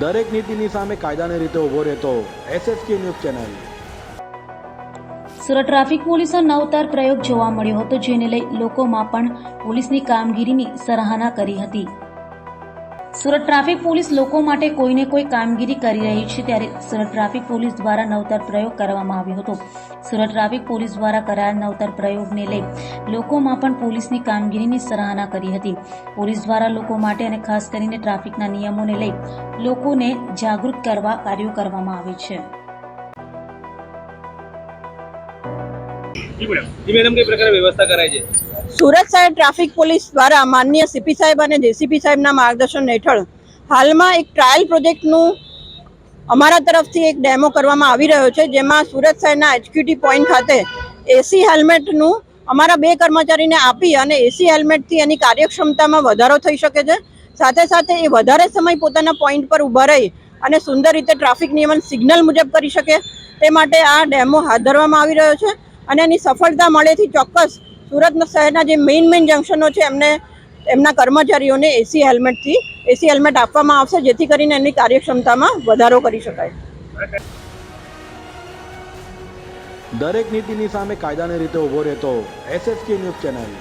દરેક નીતિની સામે કાયદાની રીતે ઊભો રહેતો SSK news channel. Surat traffic પોલીસનો નવતર પ્રયોગ જોવા મળ્યો હતો, જેને લઈ લોકોમાં પણ પોલીસની કામગીરીની સરાહના કરી હતી। સુરત ટ્રાફિક પોલીસ લોકો માટે કોઈને કોઈ કામગીરી કરી રહી છે, ત્યારે સુરત ટ્રાફિક પોલીસ દ્વારા નવતર પ્રયોગ કરવામાં આવ્યો હતો। સુરત ટ્રાફિક પોલીસ દ્વારા કરાયેલ નવતર પ્રયોગને લઈ લોકોમાં પણ પોલીસની કામગીરીની સરાહના કરી હતી। પોલીસ દ્વારા લોકો માટે અને ખાસ કરીને ટ્રાફિકના નિયમોને લઈ લોકોને જાગૃત કરવા કાર્યો કરવામાં આવે છે। मैडम कई प्रकार व्यवस्था कराई है? સુરત શહેર ટ્રાફિક પોલીસ દ્વારા માનનીય સીપી સાહેબ અને જેસીપી સાહેબના માર્ગદર્શન હેઠળ હાલમાં એક ટ્રાયલ પ્રોજેક્ટનું અમારા તરફથી એક ડેમો કરવામાં આવી રહ્યો છે, જેમાં સુરત શહેરના એચક્યુટી પોઈન્ટ ખાતે એસી હેલ્મેટનું અમારા 2 કર્મચારીને આપી અને એસી હેલ્મેટથી એની કાર્યક્ષમતામાં વધારો થઈ શકે છે। સાથે સાથે એ વધારે સમય પોતાના પોઈન્ટ પર ઊભા રહી અને સુંદર રીતે ટ્રાફિક નિયમન સિગ્નલ મુજબ કરી શકે, તે માટે આ ડેમો હાથ ધરવામાં આવી રહ્યો છે। અને એની સફળતા મળેથી ચોક્કસ સુરત શહેરના જે મેઇન જંકશનો છે એમના કર્મચારીઓને એસી હેલ્મેટ આપવામાં આવશે, જેથી કરીને એમની કાર્યક્ષમતામાં વધારો કરી શકાય। દરેક નીતિની સામે કાયદાની રીતે ઊભો રહેતો SSK ન્યૂઝ ચેનલ।